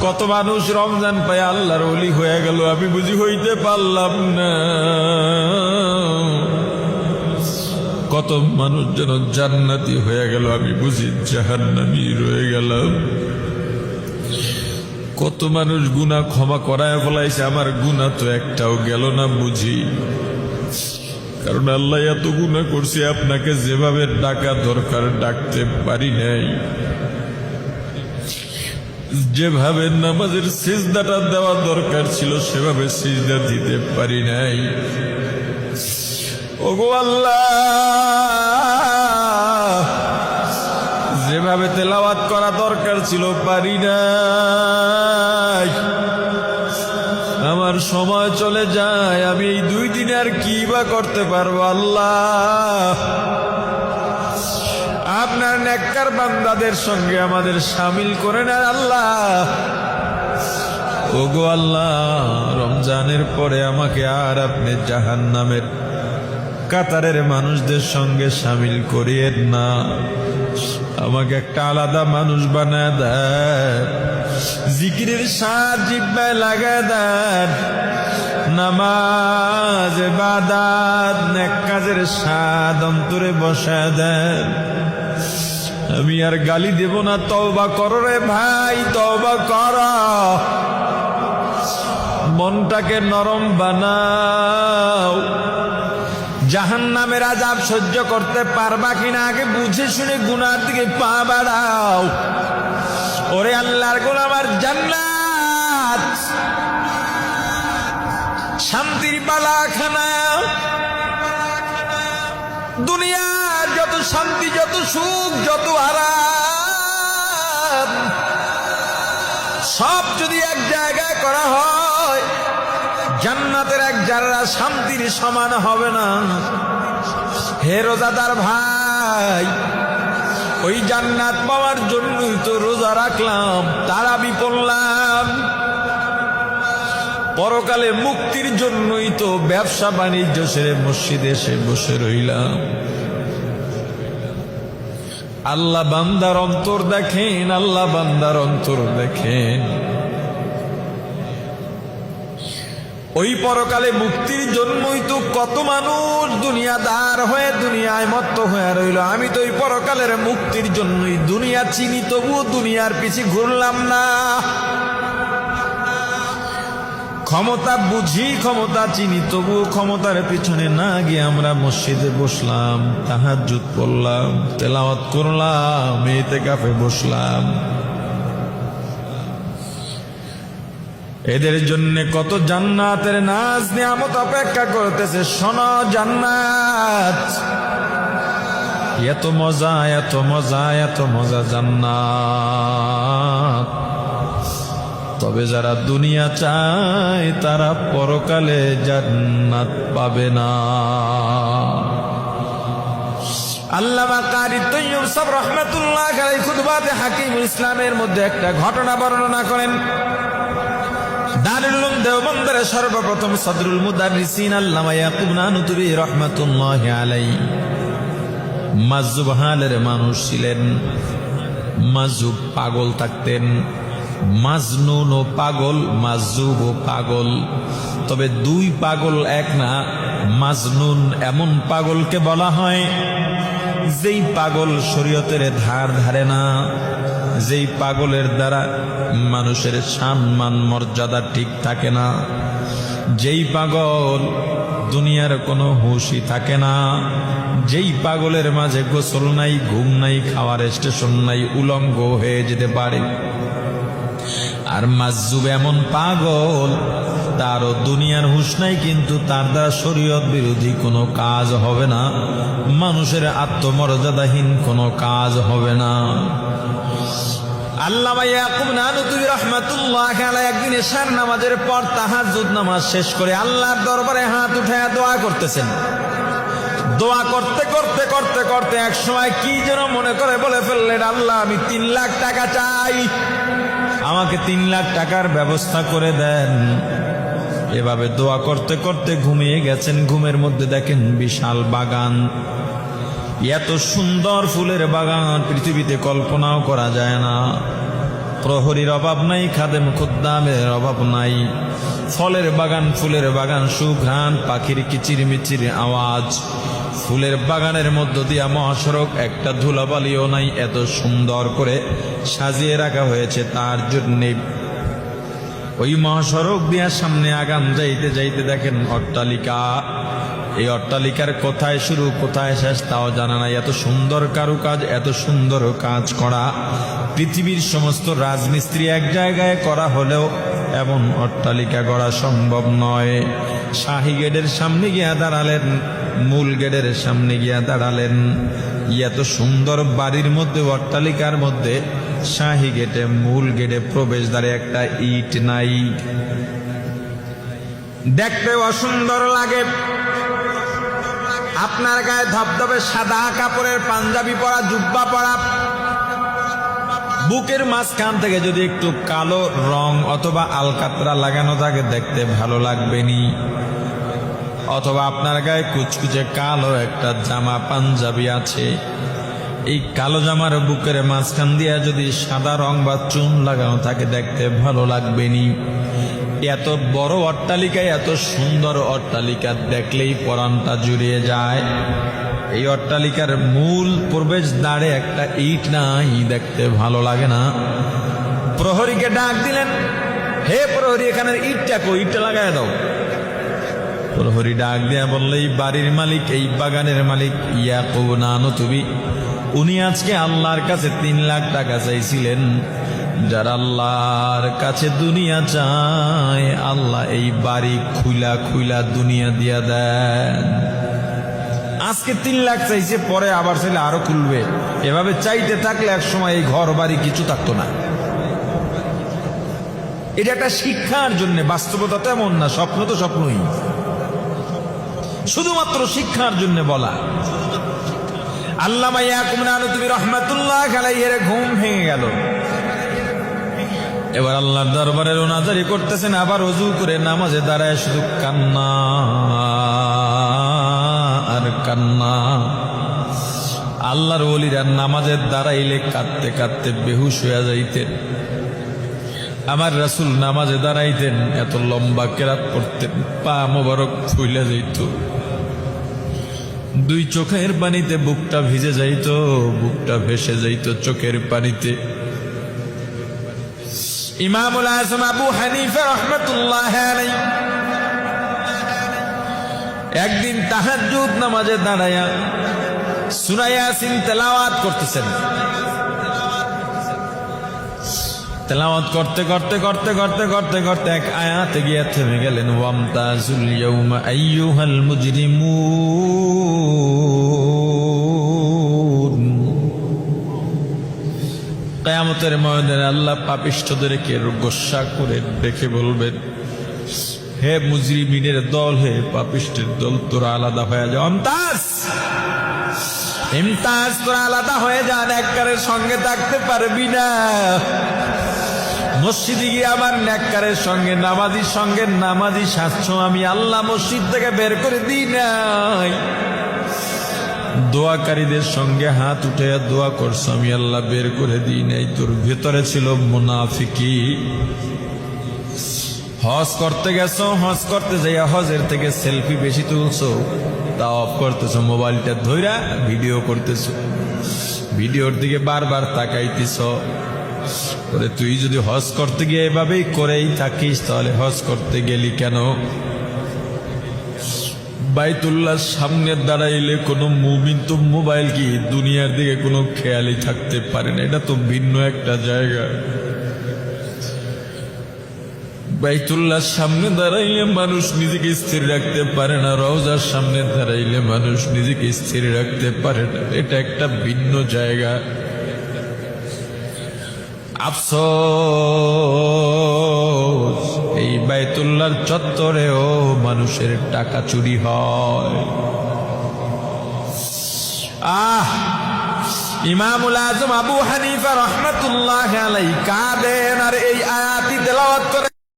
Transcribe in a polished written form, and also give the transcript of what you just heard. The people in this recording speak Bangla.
কত মানুষ রমজান পায় আল্লাহর ওলি হয়ে গেল, আমি বুঝি হইতে পারলাম না। কত মানুষ যেন জান্নাতি হয়ে গেল, আমি বুঝি জাহান্নামী রয়ে গেলাম। কত মানুষ গুনাহ ক্ষমা করায় ফেলাইছে, আমার গুনাহ তো একটাও গেল না বুঝি। কারণ আল্লাহ এত গুনাহ করছে, আপনাকে যেভাবে ডাকা দরকার ডাকতে পারি নাই, যেভাবে নামাজের সিজদাটা দেওয়া দরকার ছিল সেভাবে সিজদা দিতে পারি নাই। ওগো আল্লাহ, যেভাবে তেলাওয়াত করা দরকার ছিল পারি নাই। আমার সময় চলে যায়, আমি এই 2 দিনে আর কি বা করতে পারবো। আল্লাহ, আপনার নেককার বান্দাদের সঙ্গে আমাদের শামিল করে নেন আল্লাহ। ওগো আল্লাহ, রমজানের পরে আমাকে আর আপনি জাহান্নামের কাতারের মানুষদের সঙ্গে শামিল করিয়েন না। আমাকে একটা আলাদা মানুষ বানায় দেন, জিকিরের স্বাদ জিহ্বায় লাগায় দেন, নামাজ ইবাদত নেক কাজের স্বাদ অন্তরে বসায় দেন। আমি আর গালি দেব না। তওবা করো রে ভাই, তওবা করো, মনটাকে নরম বানাও। জাহান্নামের আযাব সহ্য করতে পারবা কিনা আগে বুঝে শুনে গুনার দিকে পা বাড়াও। ওরে আল্লাহর গোলাম, আর জান্নাত শান্তির বালাখানা। দুনিয়ার যত শান্তি, যত সুখ, যত আরাম সব যদি এক জায়গায় করা হয়, জান্নাতের এক জাররা শান্তির সমান হবে না। হে রোজাদার ভাই, ওই জান্নাত পাওয়ার জন্যই তো রোজা রাখলাম, তারাবি পড়লাম। পরকালে মুক্তির জন্যই তো ব্যবসা বাণিজ্য সেরে মসজিদে এসে বসে রইলাম। আল্লাহ বান্দার অন্তর দেখেন, আল্লাহ বান্দার অন্তর দেখেন। ওই পরকালে মুক্তির জন্যই তো কত মানুষ দুনিয়াদার হয়ে দুনিয়ায় মত্ত হয়ে রইল। আমি তো ওই পরকালের মুক্তির জন্যই দুনিয়া চিনি, তবুও দুনিয়ার পিছে ঘুরলাম না। ক্ষমতা বুঝি, ক্ষমতা চিনি, তবুও ক্ষমতার পিছনে না গিয়ে আমরা মসজিদে বসলাম, তাহাজ্জুদ পড়লাম, তেলাওয়াত করলাম, ইতিকাফে বসলাম। এদের জন্য কত জান্নাতের নাজ নিয়ামত অপেক্ষা করতেছে। শোনো, জান্নাত এত মজা, এত মজা, এত মজা জান্নাত। তবে যারা দুনিয়া চায় তারা পরকালে জান্নাত পাবে না। আল্লামা কারি তৈয়ব সাহেব রাহমাতুল্লাহ আলাইহি খুতবাতে হাকিমুল ইসলামের মধ্যে একটা ঘটনা বর্ণনা করেন। দারুল উলুম দেওবন্দের সর্বপ্রথম সদরুল মুদাররিসিন আল্লামা ইয়াকুব নানুতুবি রাহমাতুল্লাহ আলাইহি মাজুব হালের মানুষ ছিলেন। মাজুব পাগল থাকতেন, মাজনুন ও পাগল, মাজুব ও পাগল। তবে 2 পাগল এক না। মাজনুন এমন পাগলকে বলা হয় যেই পাগল শরীয়তের ধার ধারে না, যেই পাগলের দ্বারা মানুষের সম্মান মর্যাদা ঠিক থাকে না, যেই পাগল দুনিয়ার কোনো হুঁশই থাকে না, যেই পাগলের মাঝে গোসল নাই, ঘুম নাই, খাওয়ার স্টেশন নাই, উলঙ্গ হয়ে যেতে পারে। আর মাজুব এমন পাগল, তারও দুনিয়ার হুঁশ নাই, কিন্তু তার দ্বারা শরীয়ত বিরোধী কোনো কাজ হবে না, মানুষের আত্মমর্যাদাহীন কোনো কাজ হবে না। আল্লামা ইয়াকুব নানুতুবি রাহমাতুল্লাহ আলাইহি একদিন এশার নামাজের পর তাহাজ্জুদ নামাজ শেষ করে আল্লাহর দরবারে হাত উঠায় দোয়া করতেছেন। দোয়া করতে করতে করতে করতে এক সময় কি যেন মনে করে বলে ফেললেন, আল্লাহ, আমি 3 লাখ টাকা চাই, আমাকে 3 লাখ টাকার ব্যবস্থা করে দেন। এভাবে দোয়া করতে করতে ঘুমিয়ে গেছেন। ঘুমের মধ্যে দেখেন বিশাল বাগান, এত সুন্দর ফুলের বাগান পৃথিবীতে কল্পনাও করা যায় না। প্রহরীর অভাব নাই, খাদেম খুদ্দামের অভাব নাই। ফলের বাগান, ফুলের বাগান, সুঘ্রাণ, পাখির কিচির মিচির আওয়াজ। ফুলের বাগানের মধ্য দিয়া মহাসড়ক, একটা ধুলাবালিও নাই। এত সুন্দর করে সাজিয়ে রাখা হয়েছে তার জন্যে। ওই মহাসড়ক দিয়া সামনে আগান যাইতে যাইতে দেখেন অট্টালিকা। এই অট্টালিকার কোথায় শুরু কোথায় শেষ তাও জানা নাই। এত সুন্দর কারুকাজ, এত সুন্দর কাজ করা। পৃথিবীর সমস্ত রাজমিস্ত্রি এক জায়গায় করা হলেও এমন অট্টালিকা গড়া সম্ভব নয়। শাহী গেটের সামনে গিয়া দাঁড়ালেন, মূল গেটের সামনে গিয়া দাঁড়ালেন। এত সুন্দর বাড়ির মধ্যে, অট্টালিকার মধ্যে, শাহী গেটে, মূল গেটে প্রবেশদ্বারে একটা ইট নাই। দেখতে অসুন্দর লাগে। আপনার গায়ে ধবধবে সাদা কাপড়ের পাঞ্জাবি পরা, জুব্বা পরা, বুকের মাঝখান থেকে যদি একটু কালো রং অথবা আলকাতরা লাগানো থাকে দেখতে ভালো লাগবে নি। অথবা আপনার গায়ে কুচকুচে কালো একটা জামা পাঞ্জাবি আছে, এই কালো জামার বুকের মাঝখান দিয়ে যদি সাদা রং বা চুন লাগানো থাকে দেখতে ভালো লাগবে নি। এত বড় অট্টালিকায়, এত সুন্দর অট্টালিকা দেখলেই পরাণটা জুড়িয়ে যায়। এই অট্টালিকার মূল প্রবেশ দ্বারে একটা ইট নাই, দেখতে ভালো লাগে না। প্রহরীকে ডাক দিলেন, হে প্রহরী, এখানের ইটটা কই, ইটটা লাগায় দাও। প্রহরী ডাক দেয়া বললে, এই বাড়ির মালিক, এই বাগানের মালিক ইয়াকুব নানতুবি, উনি আজকে আল্লাহর কাছে 3 লাখ টাকা চাইছিলেন। যারা আল্লাহর কাছে দুনিয়া চায়, আল্লাহ এই বাড়ি খুইলা খুইলা দুনিয়া দিয়া দেন। আজকে 3 লাখ চাইছে, পরে আবার চাইলে আরো খুলবে। এভাবে চাইতে থাকলে এক সময় এই ঘর বাড়ি কিছু থাকতো না। এটা একটা শিক্ষার জন্য, বাস্তবতা তো এমন না, স্বপ্ন তো স্বপ্নই, শুধুমাত্র শিক্ষার জন্য বলা। আল্লামা ইয়াকুব নানতুবি রাহমাতুল্লাহ আলাইহির ঘুম ভেঙে গেল। এবার আল্লাহর দরবারে রোনাজারি করতেছেন, আবার ওযু করে নামাজে দাঁড়ায় শুধু কান্না আর কান্না। আল্লাহর ওলিরা নামাজে দাঁড়াইলে কাঁদতে কাঁদতে বেহুশ হয়ে যাইতেন। আমার রাসূল নামাজে দাঁড়াইতেন, এত লম্বা কেরাত পড়তেন, পা মোবারক ফুইলা যাইত, 2 চোখের পানিতে বুকটা ভিজে যাইত, বুকটা ভেসে যাইত চোখের পানিতে। ইমামুল আযম আবু হানিফা রাহমাতুল্লাহ আলাইহি একদিন তাহাজ্জুদ নামাজে দাঁড়ায়া সূরা ইয়াসিন তেলাওয়াত করতেছেন। তেলাওয়াত করতে করতে করতে করতে করতে করতে এক আয়াতে গিয়ে থেমে গেলেন। ওয়ামতাজুল ইয়াউমা আইয়ুহাল মুজরিমুন। কিয়ামতের ময়দানে আল্লাহ পাপিষ্ঠদেরকে গোসা করে দেখে বলবেন, হে মুজরিমিনের দল, হে পাপিষ্ঠের দল, তোরা আলাদা হয়ে যাও। ইমতাজ, তোরা আলাদা হয়ে যা, নেককারের সঙ্গে থাকতে পারবি না। মসজিদে গিয়ে আমার নেককারের সঙ্গে, নামাজির সঙ্গে নামাজি সাজছ, আমি আল্লাহ মসজিদ থেকে বের করে দিই নাই। দোয়াকারীদের সঙ্গে হাত উঠে দোয়া করছ, আমি আল্লাহ বের করে দিই নাই। তোর ভেতরে ছিল মুনাফিকি। হজ করতে গেছো, হজ করতে যাইয়া হজের থেকে সেলফি বেশি তুলছো, তা অফ করতেছো, মোবাইলটা ধইরা ভিডিও করতেছো, ভিডিওর দিকে বারবার তাকাইতেছ। তুই যদি হজ করতে গিয়ে এভাবেই করেই থাকিস, তাহলে হজ করতে গেলি কেন? বাইতুল্লাহর সামনে দাঁড়াইলে কোনো মুমিন তো মোবাইল কি দুনিয়ার দিকে কোনো খেয়ালই থাকতে পারে না, এটা তো ভিন্ন একটা জায়গা। বাইতুল্লাহর সামনে দাঁড়াইলে মানুষ নিজেকে স্থির রাখতে পারে না, রওজার সামনে দাঁড়াইলে মানুষ নিজেকে স্থির রাখতে পারে না, এটা একটা ভিন্ন জায়গা। আফসোস, এই বাইতুল্লাহর চত্বরেও মানুষের টাকা চুরি হয়। ইমামুল আযম আবু হানিফা রাহমাতুল্লাহ আলাইহি কাঁদেন আর এই আয়াতই তেলাওয়াত করে